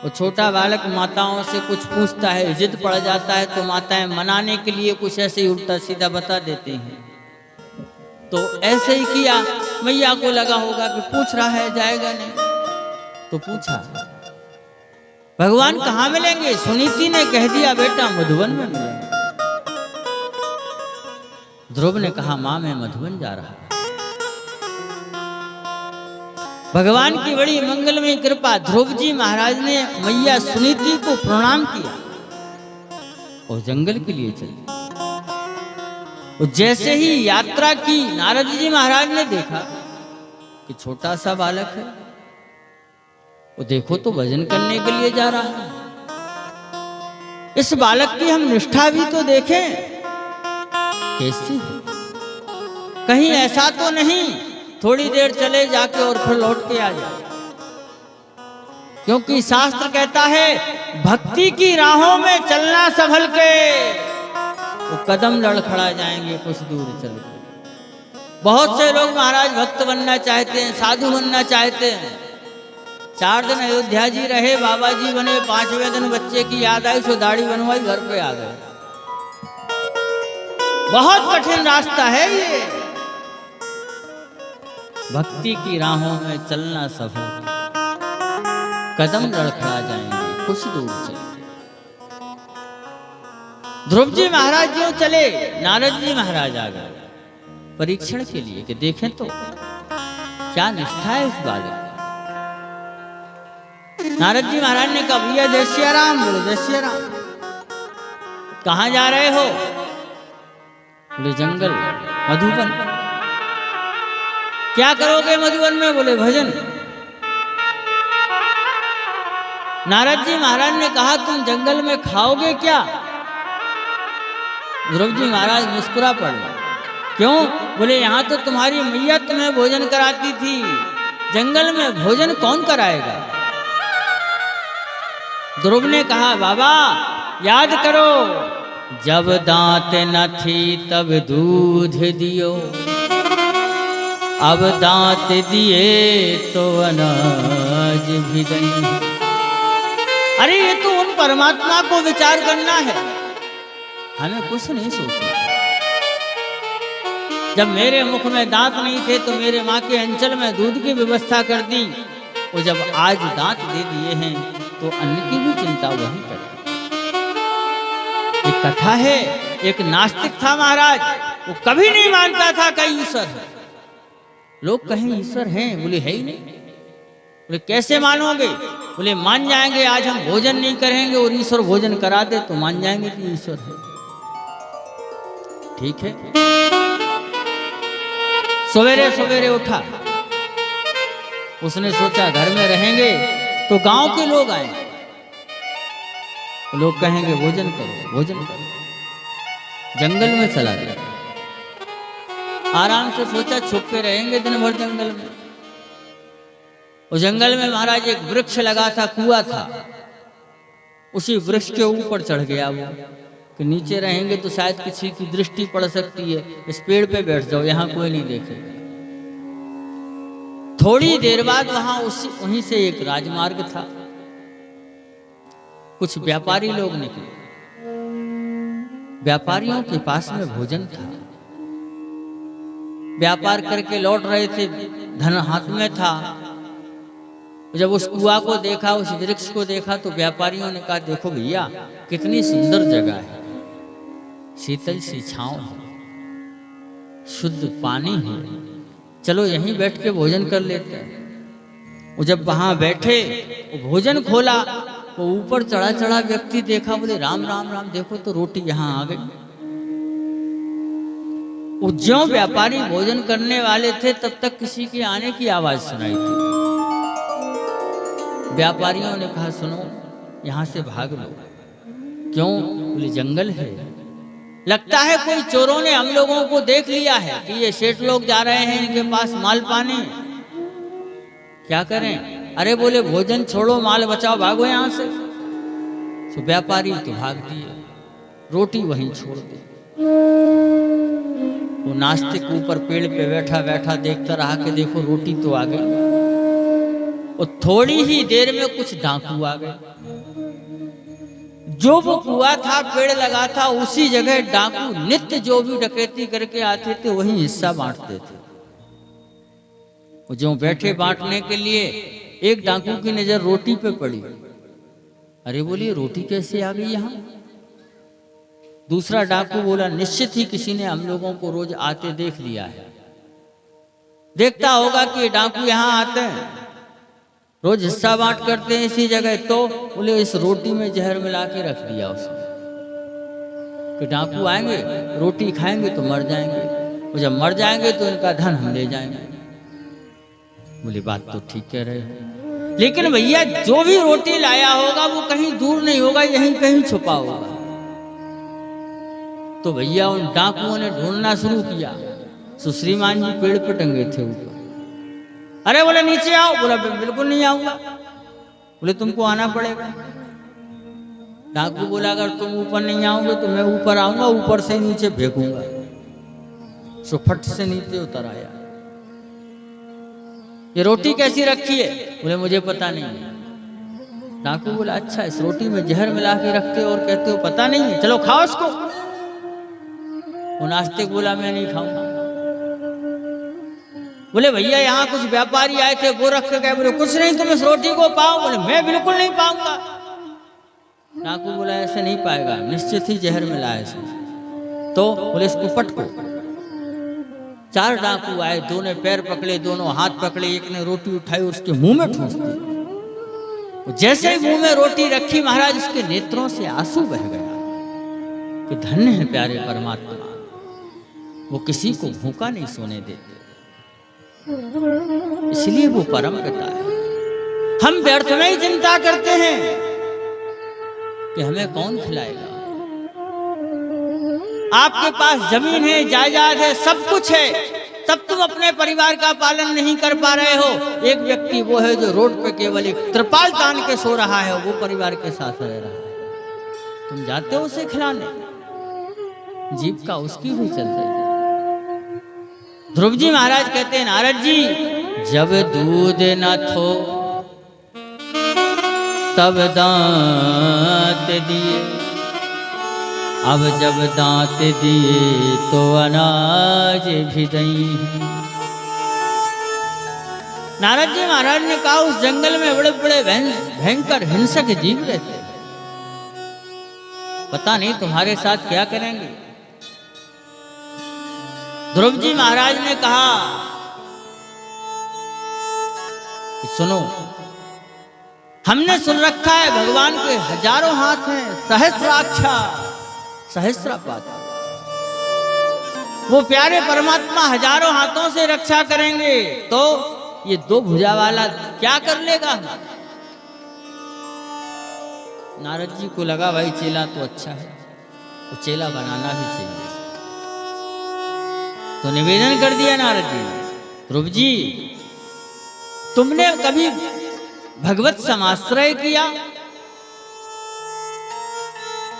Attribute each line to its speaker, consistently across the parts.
Speaker 1: वो छोटा बालक माताओं से कुछ पूछता है, जिद पड़ जाता है तो माताएं मनाने के लिए कुछ ऐसे ही उल्टा सीधा बता देती हैं। तो ऐसे ही किया, मैया को लगा होगा कि पूछ रहा है जाएगा नहीं, तो पूछा भगवान कहाँ मिलेंगे? सुनीति ने कह दिया बेटा मधुवन में मिलेंगे। ध्रुव ने कहा मां मैं मधुवन जा रहा। भगवान की बड़ी मंगलमय कृपा, ध्रुव जी महाराज ने मैया सुनीति को प्रणाम किया और जंगल के लिए चले। और जैसे ही यात्रा की, नारद जी महाराज ने देखा कि छोटा सा बालक है, वो देखो तो भजन करने के लिए जा रहा है। इस बालक की हम निष्ठा भी तो देखें कैसी है, कहीं ऐसा तो नहीं थोड़ी देर चले जाके और फिर लौट के आ जाए। क्योंकि शास्त्र कहता है भक्ति की राहों में चलना संभल के, वो कदम लड़खड़ा जाएंगे कुछ दूर चल के। बहुत से लोग महाराज भक्त बनना चाहते हैं, साधु बनना चाहते हैं। 4 दिन अयोध्या जी रहे, बाबा जी बने, 5वें दिन बच्चे की याद आई सो दाढ़ी बनवाई, घर पे आ गए। बहुत कठिन रास्ता है ये, भक्ति की राहों में चलना सफल, कदम लड़खड़ा जाएंगे कुछ दूर चले। ध्रुव जी महाराज जो चले, नारद जी महाराज आ गए परीक्षण के लिए कि देखें तो क्या निष्ठा है इस बालक। नारद जी महाराज ने कहा भैया जय सिया राम। बोले जय सिया राम। कहां जा रहे हो? बोले जंगल मधुवन। क्या करोगे मधुवन में? बोले भजन। नारद जी महाराज ने कहा तुम जंगल में खाओगे क्या? ध्रुव जी महाराज मुस्कुरा पड़े। क्यों? बोले यहाँ तो तुम्हारी मैया तुम्हें भोजन कराती थी, जंगल में भोजन कौन कराएगा? ध्रुव ने कहा बाबा याद करो, जब दांत न थी तब दूध दियो, अब दांत दिए तो अनाज भी नहीं। अरे ये तो उन परमात्मा को विचार करना है, हमें कुछ नहीं सोचना। जब मेरे मुख में दांत नहीं थे तो मेरे माँ के अंचल में दूध की व्यवस्था कर दी, और जब आज दांत दे दिए हैं तो अन्न की भी चिंता वही करती। एक कथा है, एक नास्तिक था महाराज, वो कभी नहीं मानता था कि ईश्वर है। लोग कहें ईश्वर हैं, बोले है ही नहीं। बोले कैसे मानोगे? बोले मान जाएंगे, आज हम भोजन नहीं करेंगे और ईश्वर भोजन करा दे तो मान जाएंगे कि ईश्वर है। ठीक है। सवेरे सवेरे उठा, उसने सोचा घर में रहेंगे तो गांव के लोग आएंगे, लोग कहेंगे भोजन करो भोजन करो। जंगल में चला गया, आराम से सोचा छुप के रहेंगे दिन भर जंगल में। उस जंगल में महाराज एक वृक्ष लगा था, कुआं था, उसी वृक्ष के ऊपर चढ़ गया वो कि नीचे रहेंगे तो शायद किसी की दृष्टि पड़ सकती है, इस पेड़ पे बैठ जाओ, यहाँ कोई नहीं देखेगा। थोड़ी देर बाद वहां वहीं से एक राजमार्ग था, कुछ व्यापारी लोग निकले। व्यापारियों के पास में भोजन था, व्यापार करके लौट रहे थे, धन हाथ में था। जब उस कुआं को देखा, उस वृक्ष को देखा तो व्यापारियों ने कहा देखो भैया कितनी सुंदर जगह है, शीतल सी छांव है, शुद्ध पानी है, चलो यहीं बैठ के भोजन कर लेते हैं। वो जब वहां बैठे, वो भोजन खोला, वो ऊपर चढ़ा चढ़ा व्यक्ति देखा, बोले राम राम राम, देखो तो रोटी यहाँ आ गई। वो ज्यों व्यापारी भोजन करने वाले थे तब तक किसी के आने की आवाज सुनाई थी। व्यापारियों ने कहा सुनो यहां से भाग लो। क्यों? बोले जंगल है, लगता है कोई चोरों ने हम लोगों को देख लिया है कि ये सेठ लोग जा रहे हैं, इनके पास माल पाने, क्या करें? अरे बोले भोजन छोड़ो, माल बचाओ, भागो यहां से। तो व्यापारी तो भाग दिए, रोटी वहीं छोड़ दी। वो नास्तिक ऊपर पेड़ पे बैठा बैठा देखता रहा कि देखो रोटी तो आ गई। और थोड़ी ही देर में कुछ डाकू आ गए। जो वो कुआं था, पेड़ लगा था, उसी जगह डाकू नित्य जो भी डकैती करके आते थे वही हिस्सा बांटते थे। जो बैठे बांटने के लिए, एक डाकू की नजर रोटी पे पड़ी। अरे बोलिए रोटी कैसे आ गई यहाँ? दूसरा डाकू बोला निश्चित ही किसी ने हम लोगों को रोज आते देख लिया है, देखता होगा कि डाकू यहाँ आते हैं, रोज हिस्सा बांट करते हैं इसी जगह। तो बोले इस रोटी में जहर मिला के रख दिया उसने कि डाकू आएंगे, रोटी खाएंगे तो मर जाएंगे, और जब मर जाएंगे तो इनका धन हम ले जाएंगे। बोले बात तो ठीक कह रहे हो, लेकिन भैया जो भी रोटी लाया होगा वो कहीं दूर नहीं होगा, यहीं कहीं छुपा होगा। तो भैया उन डाकुओं ने ढूंढना शुरू किया। सुश्रीमान जी पेड़ पे टंगे थे ऊपर। अरे बोले नीचे आओ। बोला बिल्कुल नहीं आऊंगा। बोले तुमको आना पड़ेगा। डाकू बोला अगर तुम ऊपर नहीं आओगे तो मैं ऊपर आऊंगा, ऊपर से नीचे फेंकूंगा। सो फट से नीचे उतर आया। ये रोटी कैसी रखी है? बोले मुझे पता नहीं। डाकू बोला अच्छा, इस रोटी में जहर मिला के रखते हो और कहते हो पता नहीं है, चलो खाओ इसको। वो नास्तिक बोला मैं नहीं खाऊंगा। बोले भैया यहाँ कुछ व्यापारी आए थे, वो रख के गए। बोले कुछ नहीं, तुम इस रोटी को पाओ। बोले मैं बिल्कुल नहीं पाऊंगा। डाकू बोला ऐसे नहीं पाएगा, निश्चित ही जहर मिला है इसमें। तो बोले इसको पटको। 4 डाकू आए, 2 ने पैर पकड़े, दोनों हाथ पकड़े, एक ने रोटी उठाई उसके मुंह में ठूंस दी। जैसे ही मुंह में रोटी रखी महाराज उसके नेत्रों से आंसू बह गया कि धन्य है प्यारे परमात्मा, वो किसी को भूखा नहीं सोने देते, इसलिए वो परम पिता है। हम व्यर्थ में ही चिंता करते हैं कि हमें कौन खिलाएगा। आपके पास जमीन है, जायदाद है, सब कुछ है, तब तुम अपने परिवार का पालन नहीं कर पा रहे हो। एक व्यक्ति वो है जो रोड पे केवल एक त्रिपाल तान के सो रहा है, वो परिवार के साथ रह रहा है। तुम जाते हो उसे खिलाने, जीविका उसकी भी चल रही है। ध्रुव जी महाराज कहते हैं नारद जी, जब दूध न थो तब दांत दिए, अब जब दांत दिए तो अनाज भी दई। नारद जी महाराज ने कहा उस जंगल में बड़े बड़े भयंकर हिंसक जीव रहते, पता नहीं तुम्हारे साथ क्या करेंगे। ध्रुव जी महाराज ने कहा सुनो, हमने सुन रखा है भगवान के हजारों हाथ हैं, सहस्राक्षा सहस्रापात। वो प्यारे परमात्मा हजारों हाथों से रक्षा करेंगे, तो ये 2 भुजा वाला क्या कर लेगा? नारद जी को लगा भाई चेला तो अच्छा है, तो चेला बनाना भी चाहिए। तो निवेदन कर दिया नारद जी ने, ध्रुव जी तुमने कभी भगवत समाश्रय किया?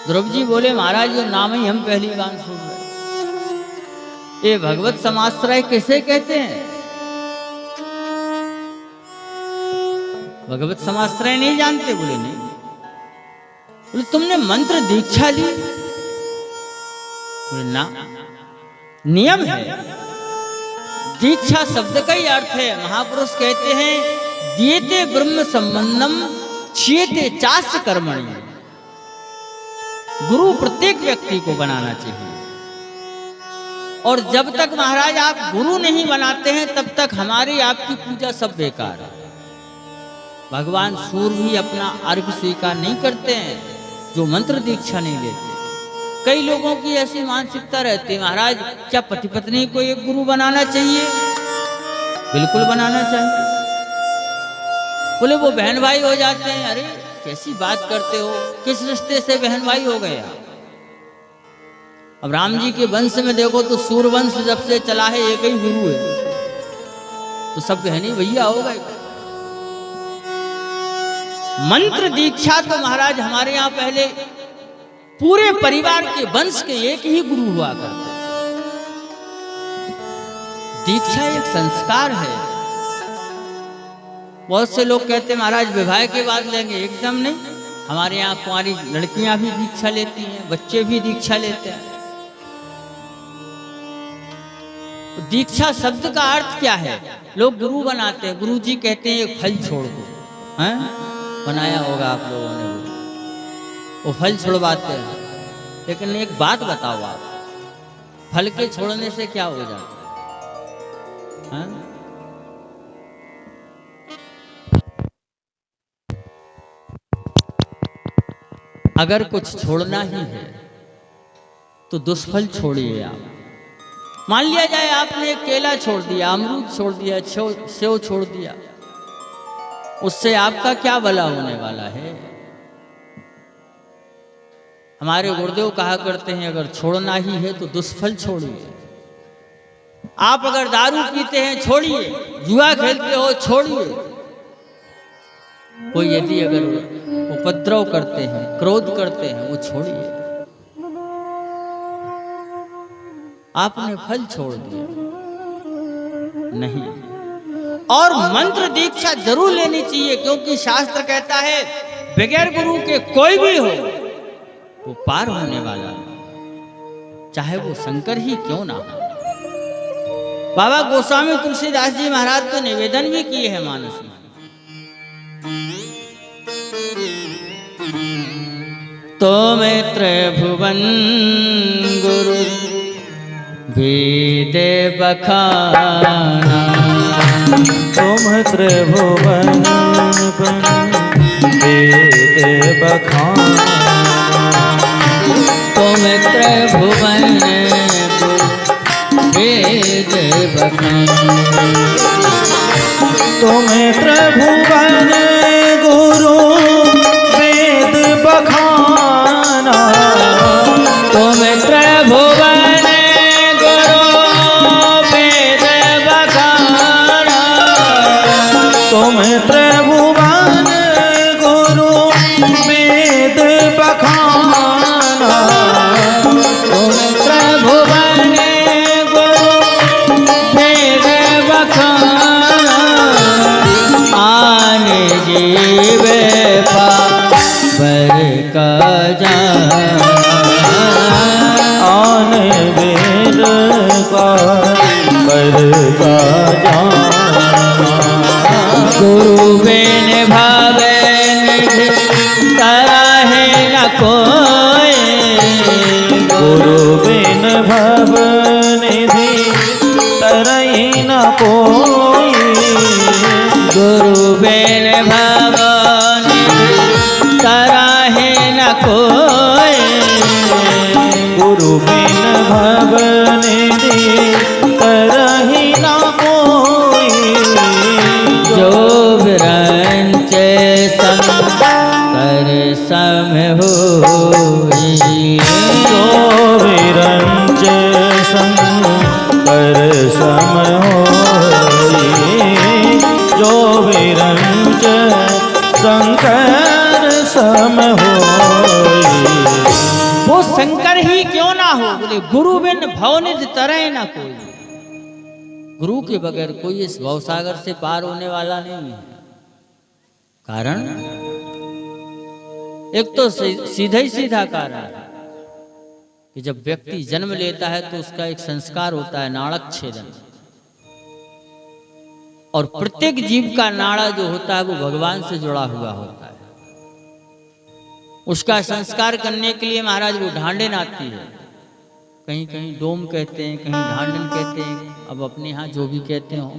Speaker 1: ध्रुव जी बोले महाराज ये नाम ही हम पहली बार सुन रहे। ये भगवत समाश्रय किसे कहते हैं? भगवत समाश्रय नहीं जानते? बोले नहीं। बोले तुमने मंत्र दीक्षा ली? बोले ना। नियम है, दीक्षा शब्द का ही अर्थ है, महापुरुष कहते हैं दीयते ब्रह्म संबंधम क्षीयते चास्य कर्मणि। गुरु प्रत्येक व्यक्ति को बनाना चाहिए, और जब तक महाराज आप गुरु नहीं बनाते हैं तब तक हमारी आपकी पूजा सब बेकार है। भगवान सूर्य भी अपना अर्घ स्वीकार नहीं करते हैं जो मंत्र दीक्षा नहीं लेते। कई लोगों की ऐसी मानसिकता रहती है महाराज क्या पति पत्नी को एक गुरु बनाना चाहिए? बिल्कुल बनाना चाहिए। बोले वो बहन भाई हो जाते हैं। अरे कैसी बात करते हो, किस रिश्ते से बहन भाई हो गया? अब राम जी के वंश में देखो तो सूर्यवंश जब से चला है एक ही गुरु है, तो सब बहनी भैया हो गए। मंत्र दीक्षा तो महाराज हमारे यहाँ पहले पूरे परिवार के वंश के एक ही गुरु हुआ करते। दीक्षा एक संस्कार है, बहुत से लोग कहते हैं महाराज विवाह के बाद लेंगे, एकदम नहीं। हमारे यहाँ कुंवारी लड़कियां भी दीक्षा लेती हैं, बच्चे भी दीक्षा लेते हैं। दीक्षा शब्द का अर्थ क्या है? लोग गुरु बनाते हैं, गुरु जी कहते हैं एक फल छोड़ दो, हैं? बनाया होगा आप लोगों ने, वो फल छुड़वाते हैं। लेकिन एक बात बताओ आप, फल के छोड़ने से क्या हो जाता है? अगर कुछ छोड़ना ही है तो दुष्फल छोड़िए आप। मान लिया जाए आपने केला छोड़ दिया, अमरूद छोड़ दिया, सेव छोड़ दिया, उससे आपका क्या भला होने वाला है? हमारे गुरुदेव कहा करते हैं अगर छोड़ना ही है तो दुष्फल छोड़िए। आप अगर दारू पीते हैं छोड़िए, जुआ खेलते हो छोड़िए, कोई यदि अगर उपद्रव करते हैं, क्रोध करते हैं, वो छोड़िए। आपने फल छोड़ दिया नहीं। और मंत्र दीक्षा जरूर लेनी चाहिए, क्योंकि शास्त्र कहता है बगैर गुरु के कोई भी हो वो पार होने वाला, चाहे वो शंकर ही क्यों ना हो। बाबा गोस्वामी तुलसीदास जी महाराज तो निवेदन भी किए हैं मानस में, तो मित्र भुवन गुरु वेद बखाना,
Speaker 2: तुम त्रिभुवन वेद बखाना,
Speaker 1: तुम त्रिभुवन वेद बखाना,
Speaker 2: तुम त्रिभुवन गुरु वेद बखाना,
Speaker 1: तुम त्रिभुवन
Speaker 2: तुम त्रिभुवन गुरु वेद बखाना,
Speaker 1: तुम त्रिभुवन गुरु वेद बखाना, आन जीवे पावर का जान,
Speaker 2: आन वेद का जान,
Speaker 1: गुरु बिन भावे निधि तरह न कोई,
Speaker 2: गुरु बिन भव निधि तरह न कोई,
Speaker 1: गुरु बिन भाव निधि तरह न कोई,
Speaker 2: गुरु बिन भव निधि तरह न कोई,
Speaker 1: जो विरंचे शंकर सम होई,
Speaker 2: जो विरंच शंकर सम होई, जो विरंच शंकर सम होई,
Speaker 1: वो शंकर ही क्यों ना हो। बोले गुरु बिन भवनिधि तरह ना कोई, गुरु के बगैर कोई इस भवसागर से पार होने वाला नहीं है। कारण एक तो सीधा ही सीधा कारण कि जब व्यक्ति जन्म लेता है तो उसका एक संस्कार होता है नाड़क छेदन, और प्रत्येक जीव का नाड़ा जो होता है वो भगवान से जुड़ा हुआ होता है। उसका संस्कार करने के लिए महाराज वो ढांडन आती है, कहीं कहीं डोम कहते हैं, कहीं ढांडन कहते हैं, अब अपने यहाँ जो भी कहते हो,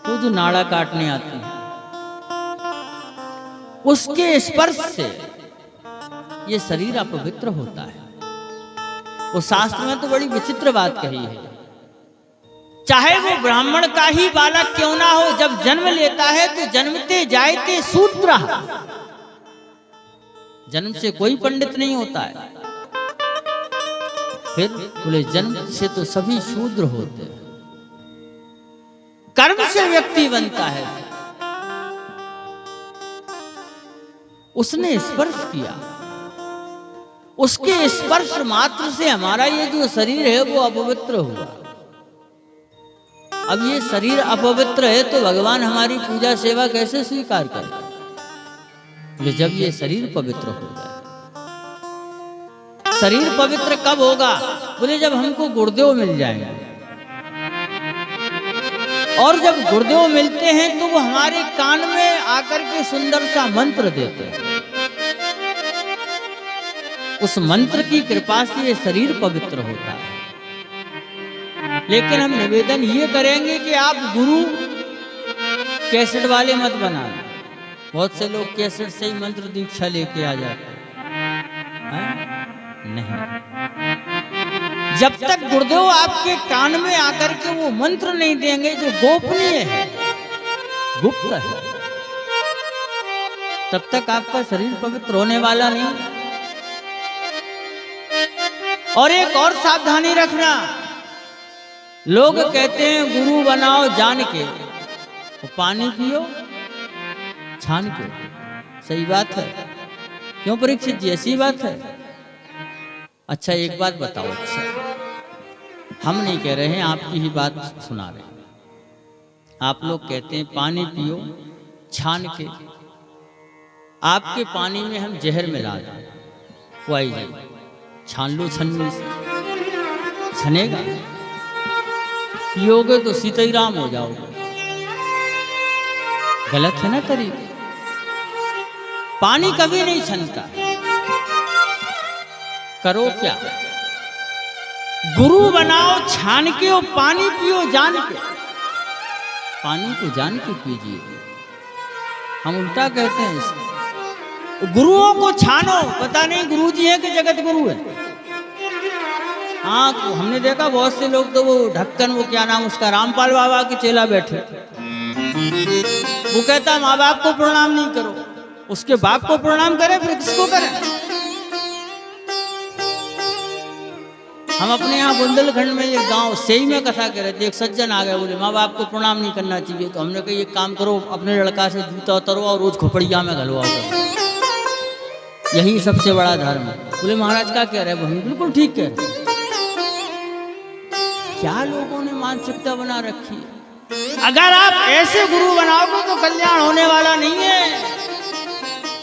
Speaker 1: तो जो नाड़ा काटने आती है उसके स्पर्श से ये शरीर अपवित्र होता है। वो शास्त्र में तो बड़ी विचित्र बात कही है, चाहे वो ब्राह्मण का ही बालक क्यों ना हो, जब जन्म लेता है तो जन्मते जायते शूद्र, जन्म से कोई पंडित नहीं होता है। फिर बोले जन्म से तो सभी शूद्र होते हैं, कर्म से व्यक्ति बनता है। उसने स्पर्श किया, उसके स्पर्श मात्र से हमारा ये जो शरीर है वो अपवित्र हुआ। अब ये शरीर अपवित्र है तो भगवान हमारी पूजा सेवा कैसे स्वीकार करें? बोले जब ये शरीर पवित्र हो जाए। शरीर पवित्र कब होगा? बोले जब हमको गुरुदेव मिल जाएंगे। और जब गुरुदेव मिलते हैं तो वो हमारे कान में आकर के सुंदर सा मंत्र देते हैं। उस मंत्र की कृपा से ये शरीर पवित्र होता है। लेकिन हम निवेदन ये करेंगे कि आप गुरु कैसेट वाले मत बनाना। बहुत से लोग कैसेट से ही मंत्र दीक्षा लेके आ जाते हैं। नहीं, जब तक गुरुदेव आपके कान में आकर के वो मंत्र नहीं देंगे जो गोपनीय है, गुप्त है, तब तक आपका शरीर पवित्र होने वाला नहीं। और एक और सावधानी रखना, लोग कहते हैं गुरु बनाओ जान के, तो पानी पियो छान के। सही बात है, क्यों परीक्षित जी? ऐसी बात है। अच्छा एक बात बताओ, अच्छा हम नहीं कह रहे हैं, आपकी ही बात सुना रहे हैं। आप लोग कहते हैं पानी पियो छान के, आपके पानी में हम जहर मिला दें, वाई जी छान लो छन्नी से, छनेगा? पियोगे तो सीता ही राम हो जाओगे। गलत है ना तरीका। पानी कभी नहीं छनता। करो क्या? गुरु बनाओ छान के और पानी पियो जान के। पानी को जान के पीजिए। हम उल्टा कहते हैं इसको। गुरुओं को छानो, पता नहीं गुरु जी है कि जगत गुरु है। हाँ, तो हमने देखा बहुत से लोग तो वो ढक्कन, वो क्या नाम उसका, रामपाल बाबा के चेला बैठे, वो कहता माँ बाप को प्रणाम नहीं करो। उसके बाप को प्रणाम करें, फिर किसको करें? हम अपने यहाँ बुंदेलखंड में एक गांव सेई में कथा कर रहे थे। एक सज्जन आ गए, बोले माँ बाप को प्रणाम नहीं करना चाहिए। तो हमने कहा एक काम करो, अपने लड़का से जूता उतरवाओ और रोज खोपड़िया में घलवाओ, यही सबसे बड़ा धर्म है। बोले महाराज क्या कह रहे हैं? हम बिल्कुल ठीक कह रहे हैं। क्या लोगों ने मानसिकता बना रखी है। अगर आप ऐसे गुरु बनाओगे तो कल्याण होने वाला नहीं है।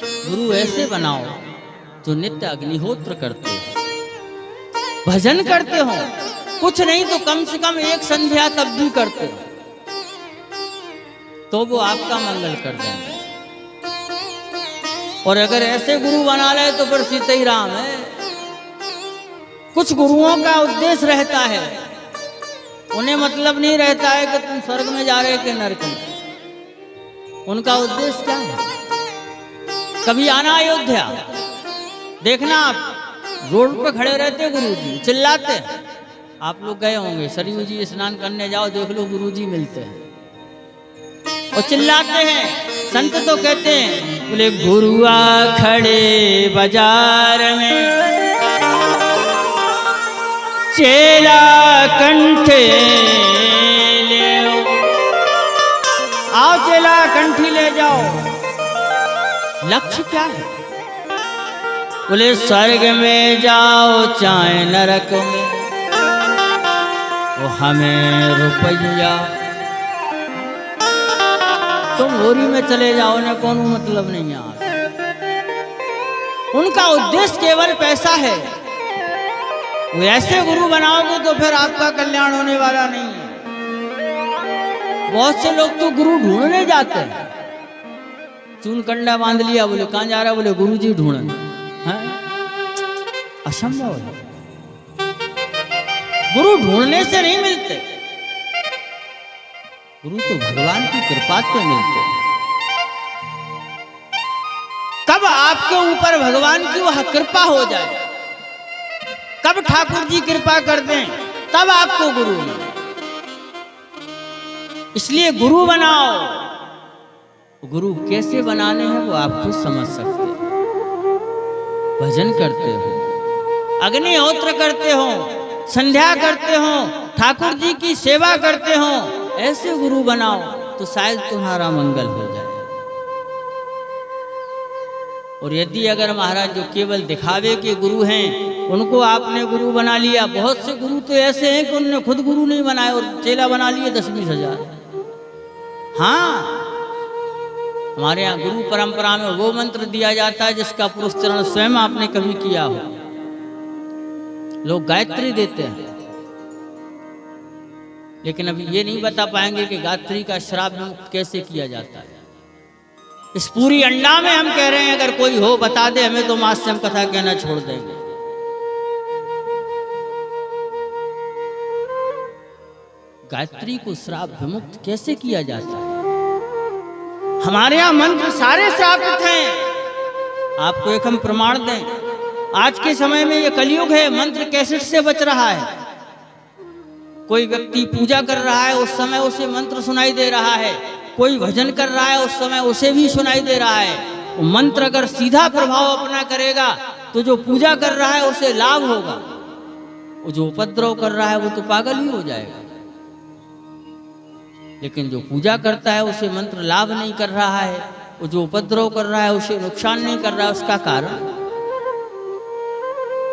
Speaker 1: गुरु ऐसे बनाओ जो नित्य अग्निहोत्र करते हो, भजन करते हो, कुछ नहीं तो कम से कम एक संध्या तब भी करते हो, तो वो आपका मंगल कर देंगे। और अगर ऐसे गुरु बना ले तो फिर सीता ही राम है। कुछ गुरुओं का उद्देश्य रहता है, उन्हें मतलब नहीं रहता है कि तुम स्वर्ग में जा रहे कि नरक में। उनका उद्देश्य क्या है? कभी आना अयोध्या, देखना आप रोड पे खड़े रहते गुरुजी, चिल्लाते। आप लोग गए होंगे, सरयू जी स्नान करने जाओ, देख लो गुरुजी मिलते हैं और चिल्लाते हैं। संत तो कहते हैं, बोले गुरुआ खड़े बाजार में, चेला कंठे ले आओ, चेला कंठी ले जाओ। लक्ष्य क्या है? बोले स्वर्ग में जाओ चाहे नरक में, वो हमें रुपया। तुम होरी में चले जाओ ना, कौन मतलब नहीं है। उनका उद्देश्य केवल पैसा है। वो ऐसे गुरु बनाओगे तो फिर आपका कल्याण होने वाला नहीं है। बहुत से लोग तो गुरु ढूंढने जाते हैं, चून कंडा बांध लिया, बोले कहां जा रहा? बोले गुरुजी ढूंढने। असंभव है। गुरु ढूंढने से नहीं मिलते, गुरु तो भगवान की कृपा से मिलते हैं। कब आपके ऊपर भगवान की वह कृपा हो जाए, कब ठाकुर जी कृपा कर दें, तब आपको गुरु मिले। इसलिए गुरु बनाओ। गुरु कैसे बनाने हैं वो आप खुद समझ सकते हैं। भजन करते हो, अग्निहोत्र करते हो, संध्या करते हो, ठाकुर जी की सेवा करते हो, ऐसे गुरु बनाओ तो शायद तुम्हारा मंगल हो जाए। और यदि अगर महाराज जो केवल दिखावे के गुरु हैं, उनको आपने गुरु बना लिया। बहुत से गुरु तो ऐसे हैं कि उन्होंने खुद गुरु नहीं बनाए और चेला बना लिए 10-20 हजार। हाँ, हमारे यहाँ गुरु परंपरा में वो मंत्र दिया जाता है जिसका पुरस्चरण स्वयं आपने कभी किया हो। लोग गायत्री देते हैं, लेकिन अभी ये नहीं बता पाएंगे कि गायत्री का श्राप मुक्त कैसे किया जाता है। इस पूरी अंडा में हम कह रहे हैं अगर कोई हो बता दे हमें, तो मां से हम कथा कहना छोड़ देंगे। गायत्री को श्राप विमुक्त कैसे किया जाता है? हमारे यहां मंत्र सारे श्रापित हैं। आपको एक हम प्रमाण दें, आज के समय में ये कलयुग है, मंत्र कैसेट से बच रहा है। कोई व्यक्ति पूजा कर रहा है, उस समय उसे मंत्र सुनाई दे रहा है। कोई भजन कर रहा है, उस समय उसे भी सुनाई दे रहा है। वो मंत्र अगर सीधा प्रभाव अपना करेगा तो जो पूजा कर रहा है उसे लाभ होगा, वो जो उपद्रव कर रहा है वो तो पागल ही हो जाएगा। लेकिन जो पूजा करता है उसे मंत्र लाभ नहीं कर रहा है, वो जो उपद्रव कर रहा है उसे नुकसान नहीं कर रहा है।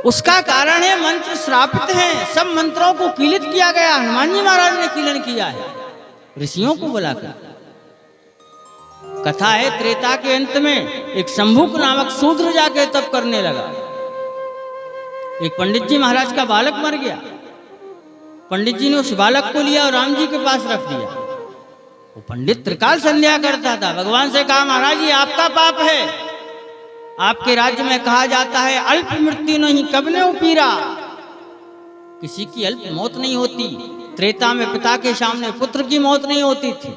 Speaker 1: उसका कारण है मंत्र श्रापित हैं। सब मंत्रों को कीलित किया गया। हनुमान जी महाराज ने कीलन किया है ऋषियों को बुलाकर। कथा है, त्रेता के अंत में एक शंभुक नामक शूद्र जाके तप करने लगा। एक पंडित जी महाराज का बालक मर गया। पंडित जी ने उस बालक को लिया और राम जी के पास रख दिया। वो पंडित त्रिकाल संध्या करता था। भगवान से कहा, महाराज ये आपका पाप है। आपके राज्य में कहा जाता है अल्प मृत्यु नहीं कबने उपीरा, किसी की अल्प मौत नहीं होती। त्रेता में पिता के सामने पुत्र की मौत नहीं होती थी।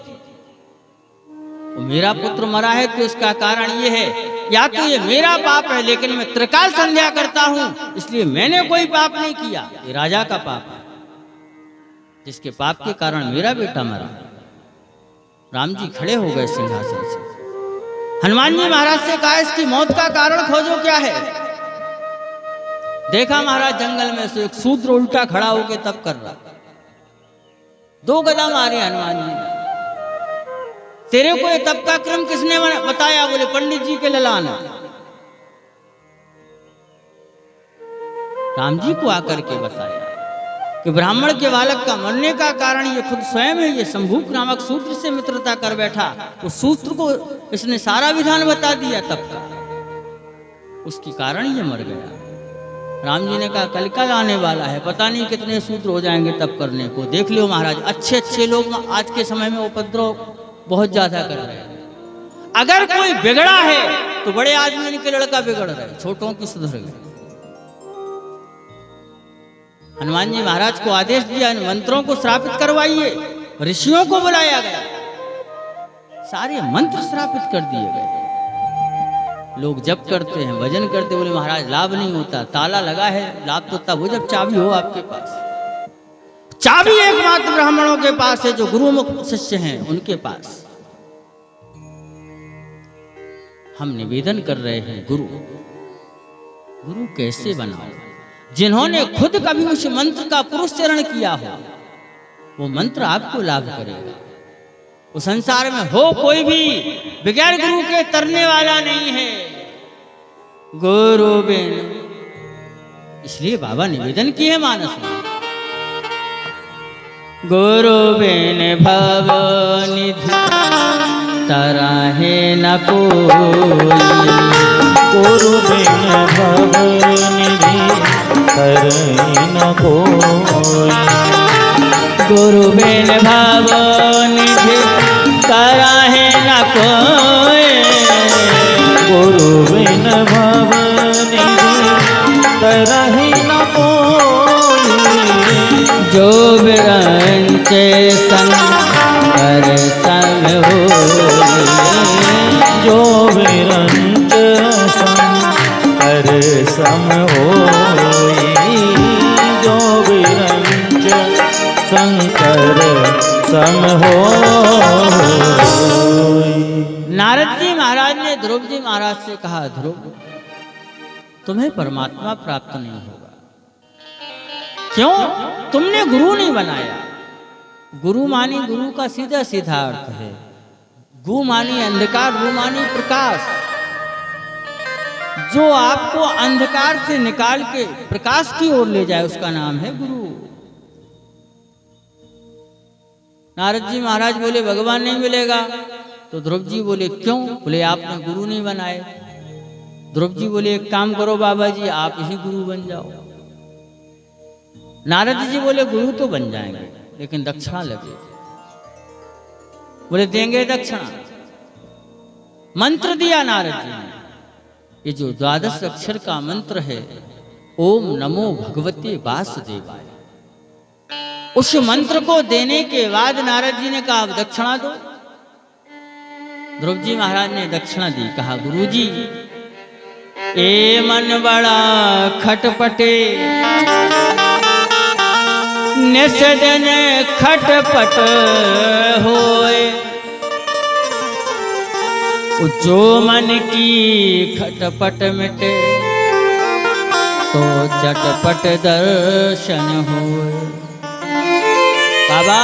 Speaker 1: मेरा पुत्र मरा है तो इसका कारण ये है, या तो ये मेरा पाप है, लेकिन मैं त्रिकाल संध्या करता हूं इसलिए मैंने कोई पाप नहीं किया। ये राजा का पाप है, जिसके पाप के कारण मेरा बेटा मरा। राम जी खड़े हो गए सिंहासन से। हनुमान जी महाराज से कहा, इसकी मौत का कारण खोजो क्या है। देखा महाराज जंगल में से एक शूद्र उल्टा खड़ा होकर तप कर रहा। 2 गदा मारे हनुमान जी ने। तेरे को ये तप का क्रम किसने बताया? बोले पंडित जी के ललान। राम जी को आकर के बताया कि ब्राह्मण के बालक का मरने का कारण ये खुद स्वयं है। ये शंभुक नामक शूद्र से मित्रता कर बैठा। उस शूद्र को इसने सारा विधान बता दिया तप का, उसके कारण ये मर गया। राम जी ने कहा कलिकाल आने वाला है, पता नहीं कितने शूद्र हो जाएंगे तप करने को। देख लियो महाराज, अच्छे अच्छे लोग आज के समय में उपद्रव बहुत ज्यादा कर रहे हैं। अगर कोई बिगड़ा है तो बड़े आदमी के लड़का बिगड़ रहे, छोटों की सुधर गए। हनुमान जी महाराज को आदेश दिया, इन मंत्रों को श्रापित करवाइए। ऋषियों को बुलाया गया, सारे मंत्र श्रापित कर दिए गए। लोग जप करते हैं, भजन करते, बोले महाराज लाभ नहीं होता, ताला लगा है। लाभ तो तब हो जब चाबी हो आपके पास। चाबी एकमात्र ब्राह्मणों के पास है, जो गुरुमुख शिष्य हैं उनके पास। हम निवेदन कर रहे हैं, गुरु कैसे बनाओ? जिन्होंने खुद कभी उस मंत्र का पुरस्चरण किया हो, वो मंत्र आपको लाभ करेगा। वो संसार में हो कोई भी बगैर गुरु के तरने वाला नहीं है। गुरु बिन, इसलिए बाबा निवेदन किए मानस में, गुरु बिन भव निधि तराहे न कोई,
Speaker 2: गुरु बिन भव निधि तराहे न कोई,
Speaker 1: गुरु बिन भव निधि तराहे न कोई,
Speaker 2: गुरु बिन भव निधि तराहे न कोई,
Speaker 1: जो बिरंचे शंकर संग होई,
Speaker 2: जो विरंच शंकर सम होई, जो विरंच शंकर सम होई।
Speaker 1: नारद जी महाराज ने ध्रुव जी महाराज से कहा, ध्रुव तुम्हें परमात्मा प्राप्त नहीं होगा। क्यों? तुमने गुरु नहीं बनाया। गुरु मानी, गुरु का सीधा सीधा अर्थ है गु मानी अंधकार, रु मानी प्रकाश। जो आपको अंधकार से निकाल के प्रकाश की ओर ले जाए उसका नाम है गुरु। नारद जी महाराज बोले भगवान नहीं मिलेगा, तो ध्रुव जी बोले क्यों? बोले आपने गुरु नहीं बनाए। ध्रुव जी बोले एक काम करो बाबा जी, आप ही गुरु बन जाओ। नारद जी बोले गुरु तो बन जाएंगे लेकिन दक्षिणा लगेगी। बोले देंगे दक्षिणा। मंत्र दिया नारद जी ने, ये जो 12 अक्षर का मंत्र है, ओम नमो भगवते वासुदेवाय, उस मंत्र को देने के बाद नारद जी ने कहा अब दक्षिणा दो। ध्रुव जी महाराज ने दक्षिणा दी। कहा गुरु जी ए मन बड़ा खटपटे, निस दिन खटपट होए, जो मन की खटपट मिटे, तो चटपट दर्शन होए। बाबा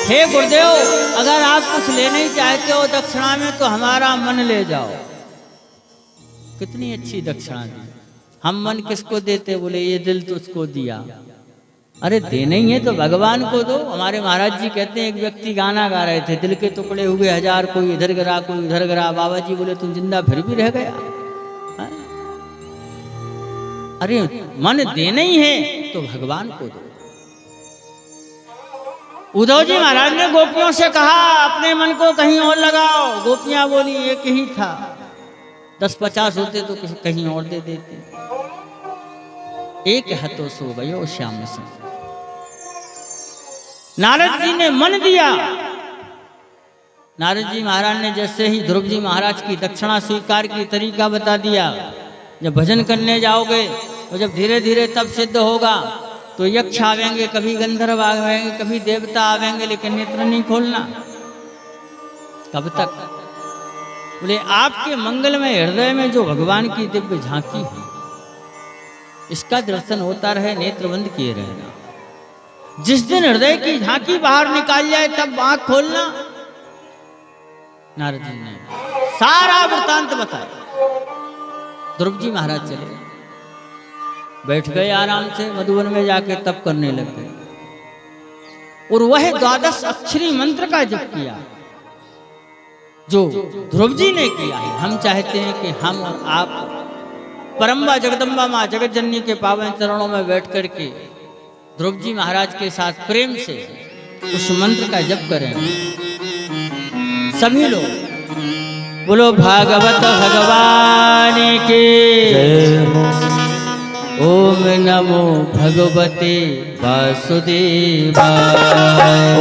Speaker 1: हे गुरुदेव, अगर आप कुछ लेने ही चाहते हो दक्षिणा में तो हमारा मन ले जाओ। कितनी अच्छी दक्षिणा दी। हम मन किसको देते? बोले ये दिल तुझको दिया। अरे देने ही है तो भगवान को दो। हमारे महाराज जी कहते हैं, एक व्यक्ति गाना गा रहे थे, दिल के टुकड़े हुए हजार, कोई इधर गिरा कोई उधर गिरा। बाबा जी बोले तुम जिंदा फिर भी रह गया। अरे मन देने ही है तो भगवान को दो। उद्धव जी महाराज ने गोपियों से कहा अपने मन को कहीं और लगाओ। गोपियां बोली एक ही था, 10-50 होते तो कहीं और दे देते। एक हतो सो भयो श्याम सिंह। नारद जी ने मन दिया। नारद जी महाराज ने जैसे ही ध्रुव जी महाराज की दक्षिणा स्वीकार की तरीका बता दिया। जब भजन करने जाओगे और जब धीरे धीरे तब सिद्ध होगा तो यक्ष आवेंगे, कभी गंधर्व आवेंगे, कभी देवता आवेंगे, लेकिन नेत्र नहीं खोलना। कब तक? बोले आपके मंगलमय हृदय में जो भगवान की दिव्य झांकी है, इसका दर्शन होता रहे, नेत्र बंद किए रहना। जिस दिन हृदय की झांकी बाहर निकाल जाए तब आंख खोलना। नारद जी ने सारा वृतांत बताया। ध्रुव जी महाराज चले, बैठ गए आराम से, मधुवन में जाके तप करने लग गए और वह 12 अक्षरी मंत्र का जप किया जो ध्रुव जी ने किया है। हम चाहते हैं कि हम और आप परम्बा जगदम्बा माँ जगत जननी के पावन चरणों में बैठ करके ध्रुव जी महाराज के साथ प्रेम से उस मंत्र का जप करें। सभी लोग बोलो भागवत भगवान के ओम नमो भगवते वासुदेवाय।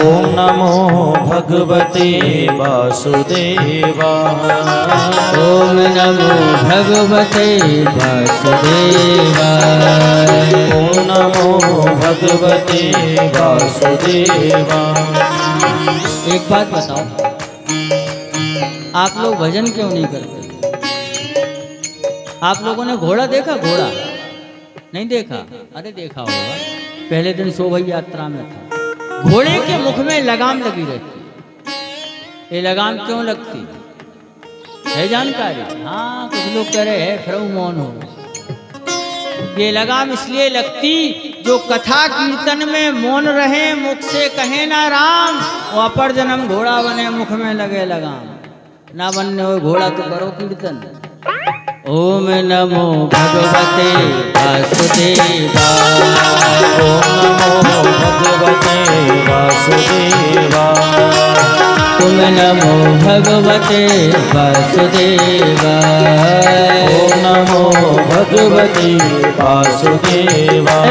Speaker 2: ओम नमो भगवते वासुदेवाय।
Speaker 1: ओम नमो भगवते वासुदेवाय।
Speaker 2: ओम नमो भगवते वासुदेवाय।
Speaker 1: एक बात बताओ, आप लोग भजन क्यों नहीं करते? आप लोगों ने घोड़ा देखा? घोड़ा नहीं देखा? अरे देखा होगा, पहले दिन शोभा यात्रा में था। घोड़े के मुख में लगाम लगी रहती। ये लगाम क्यों लगती है जानकारी? हाँ, कुछ लोग कह रहे हैं फिर मौन हो। ये लगाम इसलिए लगती जो कथा कीर्तन में मौन रहे, मुख से कहे ना राम, वो अपर जन्म घोड़ा बने, मुख में लगे लगाम। ना बनने हो घोड़ा तो करो कीर्तन। ओम नमो भगवते वासुदेवाय।
Speaker 2: ओम नमो भगवते वासुदेवाय।
Speaker 1: ओम नमो भगवते वासुदेवाय।
Speaker 2: ओम नमो भगवते वासुदेवाय।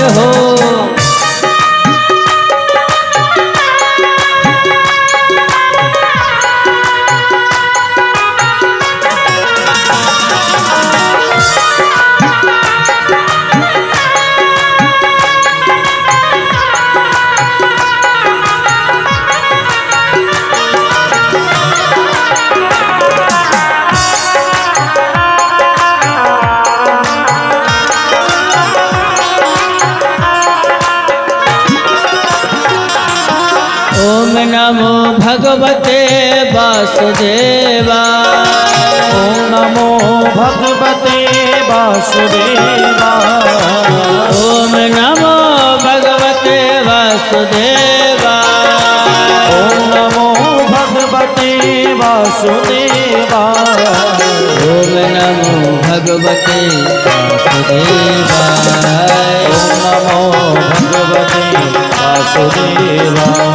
Speaker 1: हो नमो भगवते वासुदेवाय।
Speaker 2: ओम नमो भगवते वासुदेवाय
Speaker 1: ओम नमो भगवते वासुदेवाय
Speaker 2: ओम नमो भगवते वासुदेवाय
Speaker 1: ओम नमो भगवते वासुदेवाय
Speaker 2: ओम नमो भगवते वासुदेवाय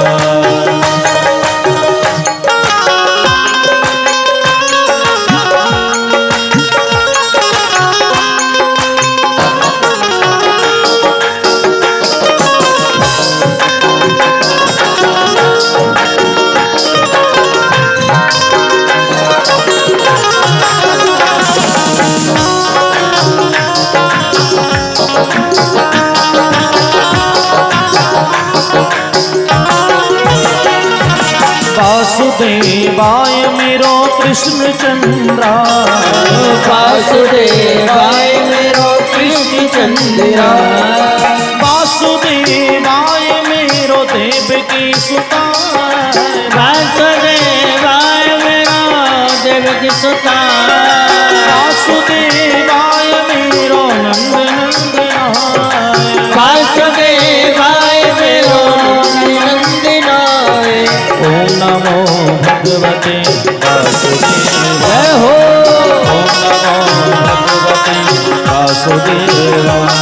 Speaker 2: वासुदेवाय मेरो कृष्ण चंद्रा
Speaker 1: वासुदेवाय मेरो कृष्ण चंद्रा
Speaker 2: वासुदेवाय मेरो देवकी सुता
Speaker 1: वासुदेवाय मेरो देवकी सुता
Speaker 2: वासुदेवाय मेरो नंद नंदनाय
Speaker 1: वासुदेवाय मेरो नंदनाय
Speaker 2: ओम नमो भगवते वासुदेवाय
Speaker 1: जय हो
Speaker 2: ओम नमो भगवते वासुदेवाय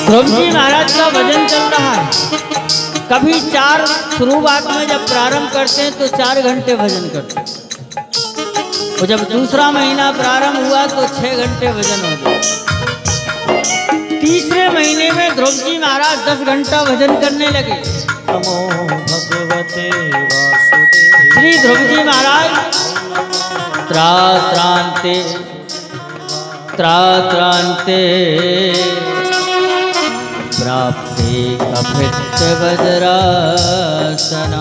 Speaker 1: ध्रुव जी महाराज का भजन चल रहा है। कभी चार शुरुआत में जब प्रारंभ करते हैं तो 4 घंटे भजन करते हैं, और जब दूसरा महीना प्रारंभ हुआ तो 6 घंटे भजन हो गया। तीसरे महीने में ध्रुव जी महाराज 10 घंटा भजन करने लगे।
Speaker 2: नमो भगवते वासुदेवाय
Speaker 1: श्री ध्रुव जी महाराज त्रात्रांते त्रात्रांते प्राप्ते कपित्त वज्रासन।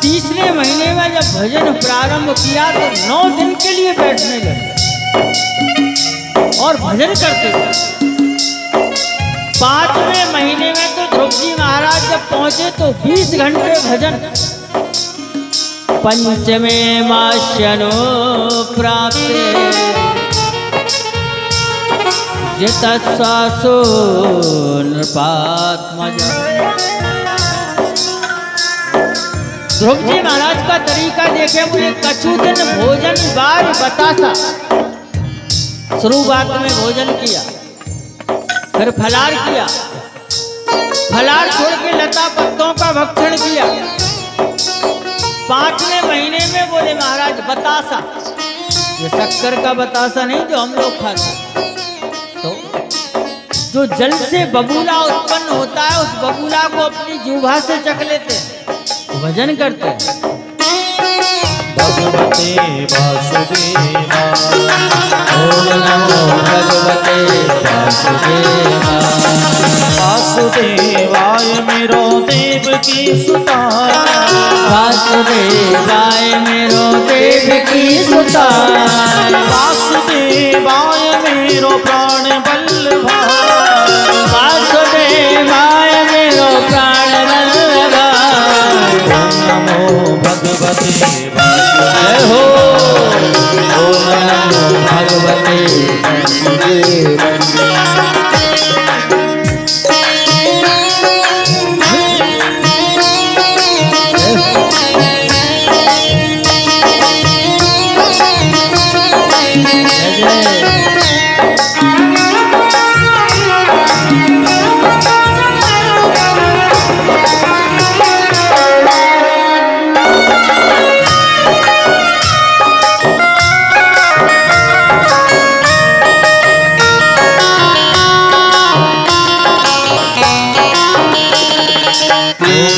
Speaker 1: तीसरे महीने में जब भजन प्रारंभ किया तो 9 दिन के लिए बैठने लगे और भजन करते थे। 5वें महीने में तो ध्रुव जी महाराज जब पहुंचे तो 20 घंटे भजन। 5वें मास्यनो प्राप्ते जितस्वासो नृपात्मज। ध्रुव जी महाराज का तरीका देखे मुझे कछु दिन भोजन बार बतासा। शुरुआत में भोजन किया, फिर फलार किया, फलार छोड़ के लता पत्तों का भक्षण किया। 5वें महीने में बोले महाराज बतासा, ये शक्कर का बतासा नहीं जो हम लोग खाते, तो जो जल से बबूला उत्पन्न होता है उस बबूला को अपनी जीवा से चख लेते हैं, भजन करते हैं।
Speaker 2: भगवते वासुदेवाय
Speaker 1: ओम नमो भगवते वासुदेवाय
Speaker 2: वासुदेवाय मेरो देवकी सुता
Speaker 1: वासुदेवाय मेरो देवकी सुता
Speaker 2: वासुदेवाय मेरो प्राण बल्लभा
Speaker 1: वासुदेवाय मेरो प्राण बल्लभा।
Speaker 2: ओम नमो भगवते
Speaker 1: जय हो ओम नमो भगवते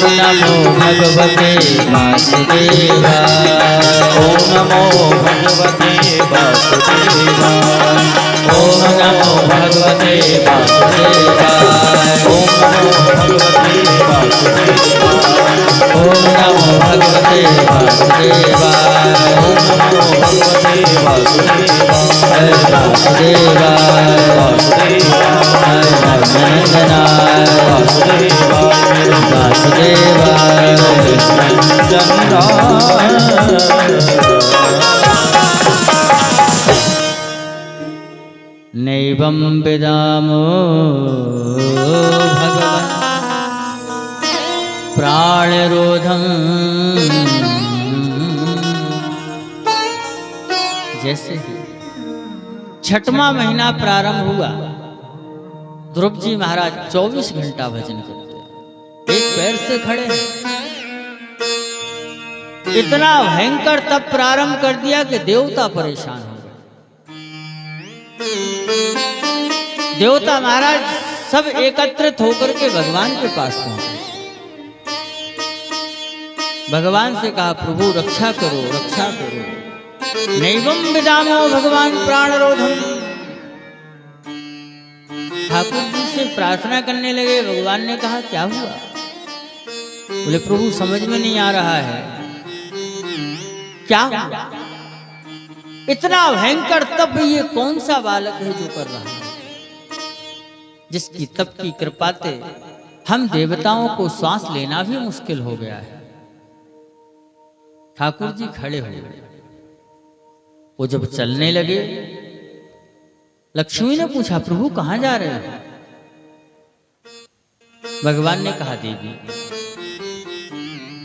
Speaker 1: नमो भगवते वासुदेवाय।
Speaker 2: ओम नमो भगवते वासुदेवाय।
Speaker 1: ओम नमो भगवते वासुदेवाय।
Speaker 2: ओम नमो भगवते वासुदेवाय।
Speaker 1: ओम नमो भगवते वासुदेवाय।
Speaker 2: ओम नमो भगवते वासुदेवाय।
Speaker 1: वासुदेवाय
Speaker 2: वासुदेवाय
Speaker 1: नंदनाय
Speaker 2: वासुदेवाय
Speaker 1: वासुदेवाय
Speaker 2: चंद्राय।
Speaker 1: नैवं विदामो भगवन् प्राणरोधम्। जैसे ही छठवां महीना प्रारंभ हुआ, ध्रुव जी महाराज 24 घंटा भजन करते, एक पैर से खड़े हैं। इतना भयंकर तप प्रारंभ कर दिया कि देवता परेशान हो गए। देवता महाराज सब एकत्रित होकर के भगवान के पास पहुंचे। भगवान से कहा, प्रभु रक्षा करो, रक्षा करो। नैवं विदामो भगवान प्राणरोधम। ठाकुर जी से प्रार्थना करने लगे। भगवान ने कहा, क्या हुआ? बोले, प्रभु समझ में नहीं आ रहा है, क्या हुआ? इतना भयंकर तप ये कौन सा बालक है जो कर रहा है, जिसकी तप की कृपा से हम देवताओं को श्वास लेना भी मुश्किल हो गया है। ठाकुर जी खड़े हो गए। वो जब चलने लगे, लक्ष्मी ने पूछा, प्रभु कहां जा रहे हो? भगवान ने कहा, देवी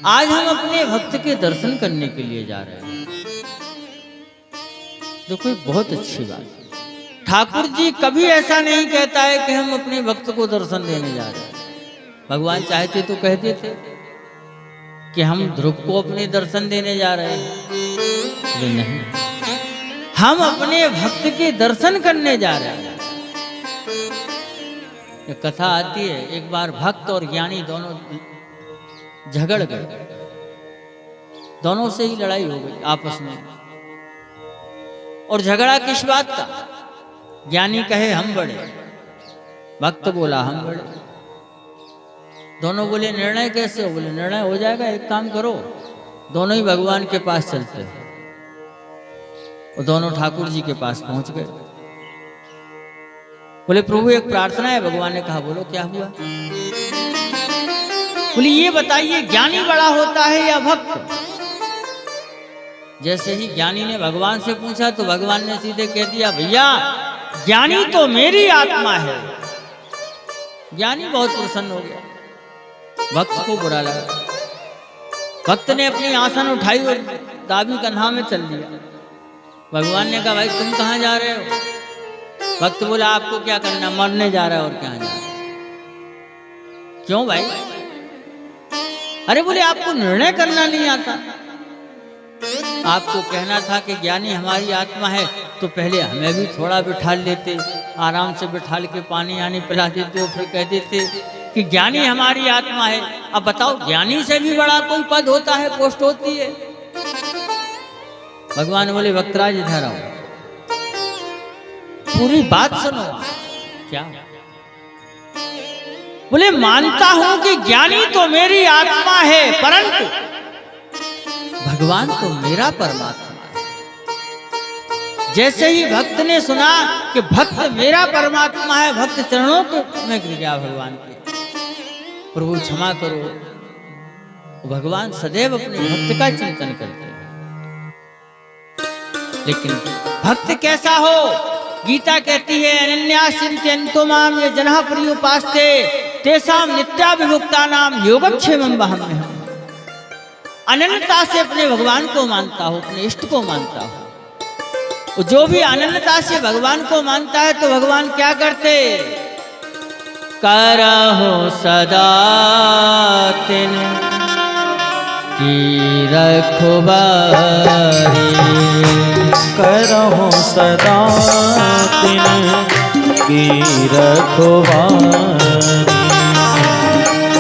Speaker 1: आज हम अपने भक्त के दर्शन करने के लिए जा रहे हैं। देखो एक बहुत अच्छी बात, ठाकुर जी कभी ऐसा नहीं कहता है कि हम अपने भक्त को दर्शन देने जा रहे हैं। भगवान चाहते तो कहते थे कि हम ध्रुव को अपने दर्शन देने जा रहे हैं, लेकिन नहीं, हम अपने भक्त के दर्शन करने जा रहे हैं। एक कथा आती है, एक बार भक्त और ज्ञानी दोनों झगड़ गए, दोनों से ही लड़ाई हो गई आपस में। और झगड़ा किस बात का? ज्ञानी कहे हम बड़े, भक्त बोला हम बड़े। दोनों बोले निर्णय कैसे हो? बोले निर्णय हो जाएगा, एक काम करो, दोनों ही भगवान के पास चलते हैं। और दोनों ठाकुर जी के पास पहुंच गए। बोले प्रभु एक प्रार्थना है। भगवान ने कहा, बोलो क्या हुआ? बोले ये बताइए, ज्ञानी बड़ा होता है या भक्त? जैसे ही ज्ञानी ने भगवान से पूछा तो भगवान ने सीधे कह दिया, भैया ज्ञानी तो मेरी आत्मा है। ज्ञानी बहुत प्रसन्न हो गया, भक्त को बुरा लगा। भक्त ने अपनी आसन उठाई और दाबी कंधा में चल दिया। भगवान ने कहा, भाई तुम कहां जा रहे हो? भक्त बोला, आपको क्या करना, मरने जा रहा है और कहां जा रहा है? क्यों भाई? अरे बोले आपको निर्णय करना नहीं आता। आपको कहना था कि ज्ञानी हमारी आत्मा है तो पहले हमें भी थोड़ा बिठा लेते, आराम से बिठाल के पानी आनी पिला देते और फिर कह देते कि ज्ञानी हमारी आत्मा है। अब बताओ, ज्ञानी से भी बड़ा कोई पद होता है, पोस्ट होती है? भगवान बोले, भक्तराज इधर आओ, पूरी बात सुनो। क्या? बोले मानता हूं कि ज्ञानी तो मेरी आत्मा है, परंतु भगवान तो मेरा परमात्मा है। जैसे ही भक्त ने सुना कि भक्त मेरा परमात्मा है, भक्त चरणों में गिर गया भगवान के, प्रभु क्षमा करो। भगवान सदैव अपने भक्त का चिंतन करते हैं। लेकिन भक्त कैसा हो? गीता कहती है, अनन्या चिंतयन्तो माम ये जनः पर्युपास्ते तेषां नित्याभियुक्तानां योगक्षेमं वहाम्यहम्। अनन्यता से अपने भगवान को मानता हो, अपने इष्ट को मानता हो। जो भी अनन्यता से भगवान को मानता है तो भगवान क्या करते? करहु सदा तिन की रखवारी,
Speaker 2: करहु सदा तिन की रखवारी,